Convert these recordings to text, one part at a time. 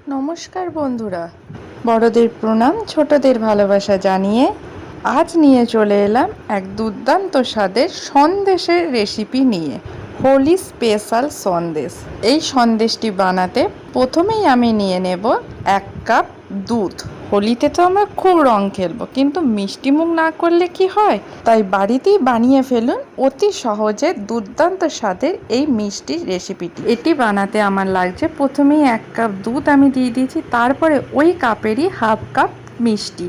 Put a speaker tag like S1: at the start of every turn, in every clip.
S1: নমস্কার বন্ধুরা, বড়দের প্রণাম, ছোটদের ভালোবাসা জানিয়ে আজ নিয়ে চলে এলাম এক দুর্দান্ত স্বাদের সন্দেশের রেসিপি নিয়ে। হোলি স্পেশাল সন্দেশ। এই সন্দেশটি বানাতে প্রথমেই আমি নিয়ে নেব 1 কাপ দুধ। হোলিতে তো আমরা খুব রং খেলবো, কিন্তু মিষ্টি মুখ না করলে কি হয়, তাই বাড়িতেই বানিয়ে ফেলুন অতি সহজে দুর্দান্ত স্বাদের এই মিষ্টির রেসিপিটি। এটি বানাতে আমার লাগছে প্রথমেই 1 কাপ দুধ আমি দিয়ে দিয়েছি, তারপরে ওই কাপেরই হাফ কাপ মিষ্টি।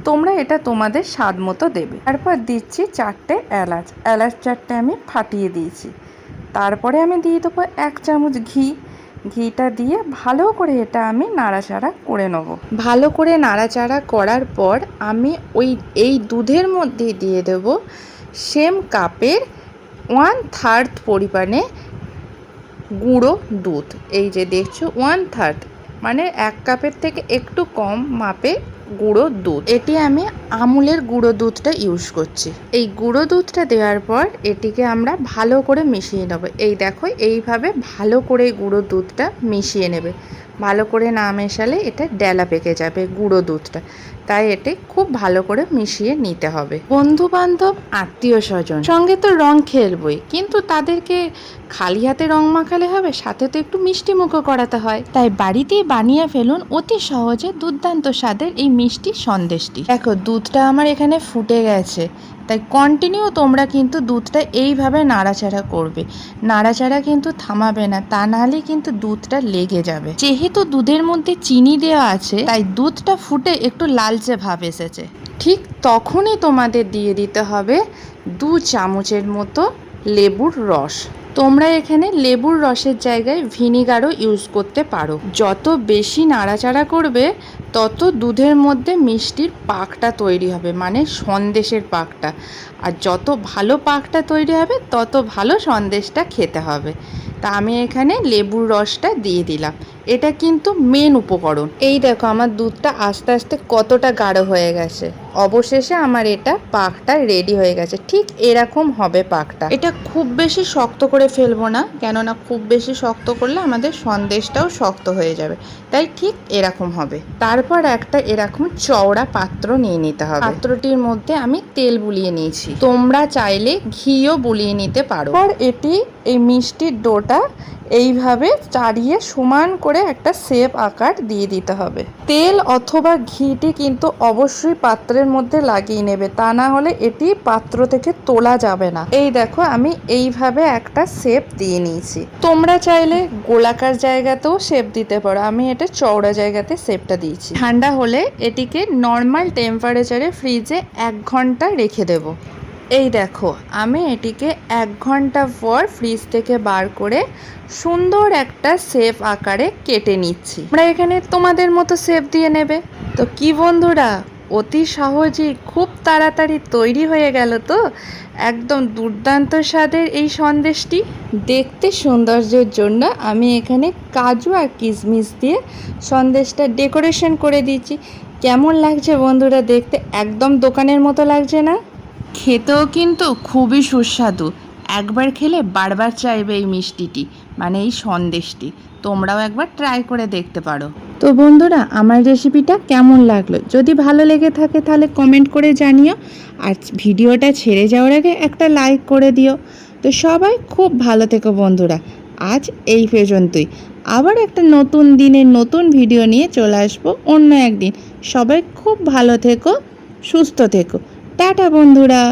S1: তোমরা এটা তোমাদের স্বাদ মতো দেবে। তারপর দিচ্ছি 4টে এলাচ, 4টে আমি ফাটিয়ে দিয়েছি। তারপরে আমি দিয়ে দেবো 1 চামচ ঘি। ঘিটা দিয়ে ভালো করে এটা আমি নাড়াচাড়া করে নেব। ভালো করে নাড়াচাড়া করার পর আমি এই দুধের মধ্যে দিয়ে দেব সেম কাপের 1/3 পরিমাণে গুঁড়ো দুধ। এই যে দেখছো 1/3, মানে 1 কাপের থেকে একটু কম মাপে গুঁড়ো দুধ। এটি আমি আমুলের গুঁড়ো দুধটা ইউজ করছি। এই গুঁড়ো দুধটা দেওয়ার পর এটিকে আমরা ভালো করে মিশিয়ে নেব। এই দেখো, এইভাবে ভালো করে গুঁড়ো দুধটা মিশিয়ে নেবে। ভালো করে না মেশালে এটা ডেলা পেকে যাবে গুঁড়ো দুধটা, তাই এটি খুব ভালো করে মিশিয়ে নিতে হবে। বন্ধু বান্ধব, আত্মীয় স্বজন সঙ্গে তো রং খেলবই, কিন্তু তাদেরকে খালি হাতে রং মাখালে হবে, সাথে তো একটু মিষ্টি মুখও করাতে হয়। তাই বাড়িতেই বানিয়ে ফেলুন অতি সহজে দুর্দান্ত স্বাদের এই মিষ্টি সন্দেশটি। দেখো, দুধটা আমার এখানে ফুটে গেছে, তাই কন্টিনিউ তোমরা কিন্তু দুধটা এইভাবে নাড়াচাড়া করবে। নাড়াচাড়া কিন্তু থামাবে না, তা নাহলে কিন্তু দুধটা লেগে যাবে। যেহেতু দুধের মধ্যে চিনি দেওয়া আছে, তাই দুধটা ফুটে একটু লালচে ভাব এসেছে। ঠিক তখনই তোমাদের দিয়ে দিতে হবে 2 চামচের মতো লেবুর রস। তোমরা এখানে লেবুর রসের জায়গায় ভিনিগারও ইউজ করতে পারো। যত বেশি নাড়াচাড়া করবে, তত দুধের মধ্যে মিষ্টির পাকটা তৈরি হবে, মানে সন্দেশের পাকটা। আর যত ভালো পাকটা তৈরি হবে, তত ভালো সন্দেশটা খেতে হবে। তা আমি এখানে লেবুর রসটা দিয়ে দিলাম। এটা কিন্তু মেন উপকরণ। এই দেখো, আমার দুধটা আস্তে আস্তে কতটা গাঢ় হয়ে গেছে। অবশেষে আমার এটা পাকটা রেডি হয়ে গেছে। ঠিক এরকম হবে পাকটা। এটা খুব বেশি শক্ত করে ফেলবো না, কেননা খুব বেশি শক্ত করলে আমাদের সন্দেশটাও শক্ত হয়ে যাবে। তাই ঠিক এরকম হবে। তারপর একটা এরকম চওড়া পাত্র নিয়ে নিতে হবে। পাত্রটির মধ্যে আমি তেল বুলিয়ে নিয়েছি, তোমরা চাইলে ঘিও বুলিয়ে নিতে পারো। আর এই মিষ্টির ডোটা এইভাবে চাড়িয়ে সমান করে একটা শেপ আকার দিয়ে দিতে হবে। তেল অথবা ঘিটি কিন্তু অবশ্যই পাত্রের মধ্যে লাগিয়ে নেবে, তা না হলে এটি পাত্র থেকে তোলা যাবে না। এই দেখো, আমি এইভাবে একটা শেপ দিয়ে নিয়েছি। তোমরা চাইলে গোলাকার জায়গাতেও শেপ দিতে পারো, আমি এটা চওড়া জায়গাতে শেপটা দিয়েছি। ঠান্ডা হলে এটিকে নর্মাল টেম্পারেচারে ফ্রিজে 1 ঘন্টা রেখে দেবো। এই দেখো, আমি এটিকে 1 ঘন্টা পর ফ্রিজ থেকে বার করে সুন্দর একটা শেপ আকারে কেটে নিচ্ছি। আমরা এখানে তোমাদের মতো শেপ দিয়ে নেবে। তো কি বন্ধুরা, অতি সহজেই খুব তাড়াতাড়ি তৈরি হয়ে গেল তো একদম দুর্দান্ত স্বাদের এই সন্দেশটি। দেখতে সৌন্দর্যের জন্য আমি এখানে কাজু আর কিশমিশ দিয়ে সন্দেশটা ডেকোরেশন করে দিয়েছি। কেমন লাগছে বন্ধুরা দেখতে? একদম দোকানের মতো লাগছে না? খেতেও কিন্তু খুবই সুস্বাদু। একবার খেলে বারবার চাইবে এই মিষ্টিটি, মানে এই সন্দেশটি। তোমরাও একবার ট্রাই করে দেখতে পারো। তো বন্ধুরা, আমার রেসিপিটা কেমন লাগলো? যদি ভালো লেগে থাকে তাহলে কমেন্ট করে জানিও, আর ভিডিওটা ছেড়ে যাওয়ার আগে একটা লাইক করে দিও। তো সবাই খুব ভালো থেকো বন্ধুরা। আজ এই পর্যন্তই। আবার একটা নতুন দিনের নতুন ভিডিও নিয়ে চলে আসবো অন্য একদিন। সবাই খুব ভালো থেকো, সুস্থ থেকো। টাটা বন্ধুরা।